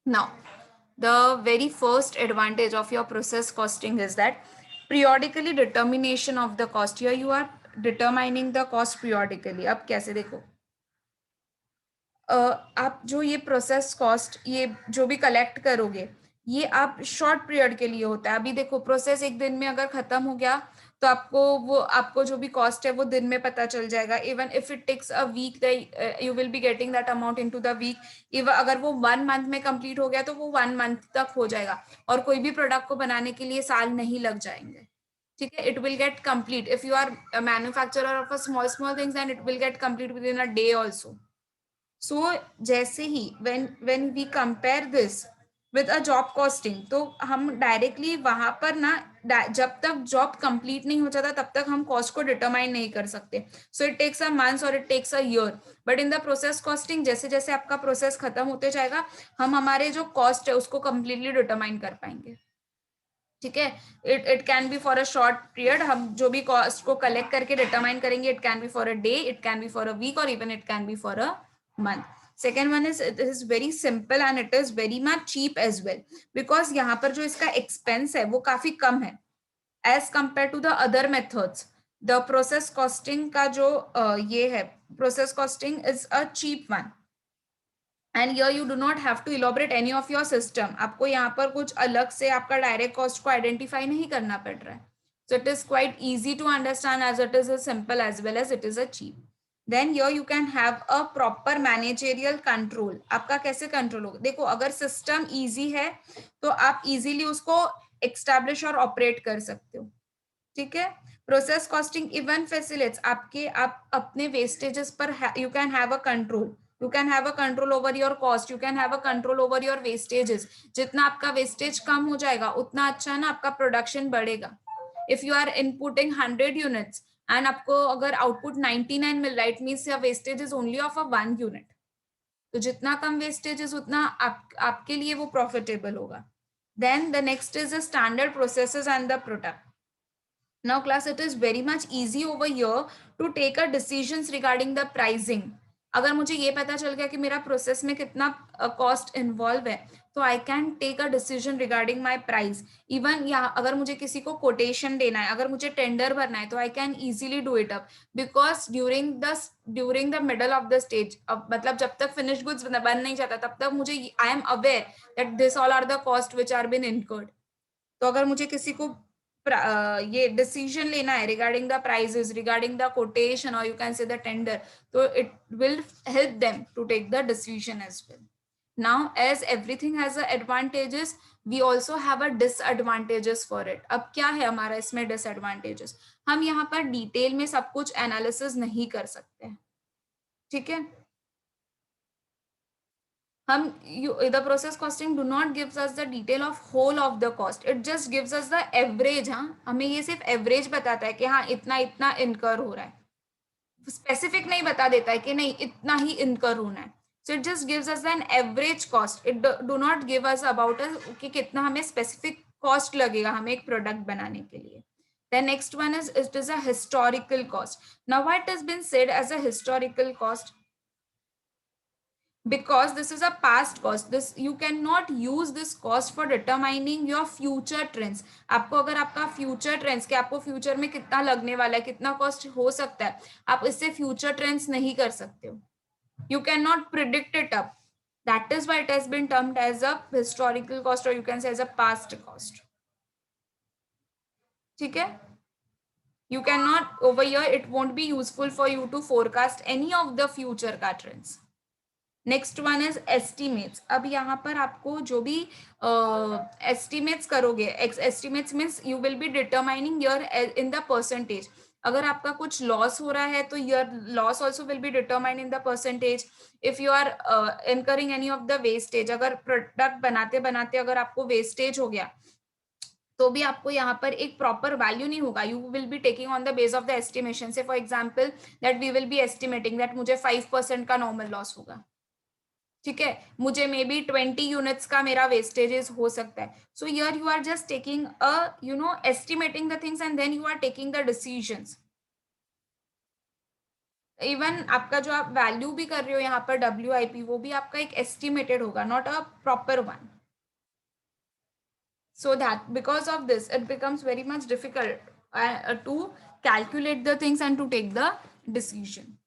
Now, the very first advantage of your process costing is that periodically determination of the cost. Here you are determining the cost periodically. अब कैसे देखो, आप जो ये process cost ये जो भी कलेक्ट करोगे ये आप शॉर्ट पीरियड के लिए होता है। अभी देखो प्रोसेस एक दिन में अगर खत्म हो गया तो आपको जो भी कॉस्ट है वो दिन में पता चल जाएगा। Even if it takes a week you will be getting that amount into the week. Even अगर वो 1 मंथ में कंप्लीट हो गया तो वो 1 मंथ तक हो जाएगा। और कोई भी प्रोडक्ट को बनाने के लिए साल नहीं लग जाएंगे। ठीक है, it will get complete if you are manufacturer of a small small things and it will get complete within a day also. So जैसे ही when we compare this with a job costing तो हम directly वहां पर ना जब तक job complete नहीं हो जाता तब तक हम कॉस्ट को डिटरमाइन नहीं कर सकते। So it takes a months और it takes a year. But in the process costing जैसे जैसे आपका प्रोसेस खत्म होते जाएगा हम हमारे जो कॉस्ट है उसको कंप्लीटली डिटरमाइन कर पाएंगे। ठीक है, it can be for a short period. हम जो भी कॉस्ट को कलेक्ट करके डिटरमाइन करेंगे it can be for a day, it can be for a week और even it can be for a month. Second one is it is very simple and it is very much cheap as well because यहाँ पर जो इसका expense है वो काफी कम है as compared to the other methods. The process costing का जो ये है process costing is a cheap one and here you do not have to elaborate any of your system. आपको यहाँ पर कुछ अलग से आपका direct cost को identify नहीं करना पड़ रहा है. So it is quite easy to understand as it is a simple as well as it is a cheap. Then here you can have a proper managerial control. आपका कैसे control होगा? देखो अगर system easy है तो आप easily उसको establish और operate कर सकते हो। ठीक है, प्रोसेस कॉस्टिंग इवन फैसिलिटेट्स आपके आप अपने वेस्टेजेस पर you can have a control. You can have a control over your cost, you can have a control over your vestiges. जितना आपका वेस्टेज कम हो जाएगा उतना अच्छा ना आपका प्रोडक्शन बढ़ेगा। If you are inputting 100 units and आपको अगर आउटपुट 99 मिल रहा है it means your wastage is only of a 1 unit. तो जितना कम वेस्टेज उतना आपके लिए वो प्रॉफिटेबल होगा। Then the next is the standard processes and the product. Now class, it is very much easy over here to take a decisions regarding the pricing. अगर मुझे ये पता चल गया कि मेरा प्रोसेस में कितना कॉस्ट इन्वॉल्व है तो I can take a decision regarding my price. Even यहाँ अगर मुझे किसी को कोटेशन देना है, अगर मुझे टेंडर भरना है तो I can easily do it up because during the middle of the stage मतलब जब तक फिनिश गुड्स बन नहीं जाता तब तक मुझे I am aware that this all are the cost which are been incurred. तो अगर मुझे किसी को ये डिसीजन लेना है regarding the prices, regarding the quotation और you can say the tender, तो it will help them to take the decision as well. Now as everything has a advantages we also have a disadvantages for it. अब क्या है हमारा इसमें disadvantages, हम यहाँ पर डिटेल में सब कुछ एनालिसिस नहीं कर सकते। ठीक है, हम the process costing do not gives us the detail of whole of the cost, it just gives us the average. हाँ, हमें ये सिर्फ एवरेज बताता है कि हाँ इतना इतना इनकर हो रहा है, स्पेसिफिक नहीं बता देता है कि नहीं इतना ही इनकर होना है। So it just gives us an average cost, it do not give us about कि कितना हमें स्पेसिफिक कॉस्ट लगेगा हमें एक प्रोडक्ट बनाने के लिए। Then next one is it is a historical cost. Now what has been said as a historical cost, because this is a past cost, this you cannot use this cost for determining your future trends। आपको अगर आपका future trends कि आपको future में कितना लगने वाला है, कितना कॉस्ट हो सकता है, आप इससे फ्यूचर ट्रेंड्स नहीं कर सकते हो। You can not predict it up, that is why it has been termed as a historical cost और you can say as a past cost. ठीक है, you cannot over here, it won't be useful for you to forecast any of the future का trends। Next one is estimates. अब यहाँ पर आपको जो भी एस्टिमेट्स करोगे, estimates means you will be determining your in the percentage. अगर आपका कुछ लॉस हो रहा है तो your loss also will be determine in the percentage. If you are incurring any of the wastage, अगर प्रोडक्ट बनाते बनाते अगर आपको वेस्टेज हो गया तो भी आपको यहाँ पर एक प्रॉपर वैल्यू नहीं होगा। You will be taking on the base of the estimation. Say for example that we will be estimating that मुझे 5% का नॉर्मल लॉस होगा। ठीक है, मुझे मे बी 20 यूनिट्स का मेरा वेस्टेजेस हो सकता है। So here you are just taking a estimating the things and then you are taking the decisions. Even आपका जो आप वैल्यू भी कर रहे हो यहाँ पर WIP, वो भी आपका एक एस्टिमेटेड होगा, not a proper one. So that because of this, it becomes very much difficult to calculate the things and to take the decision.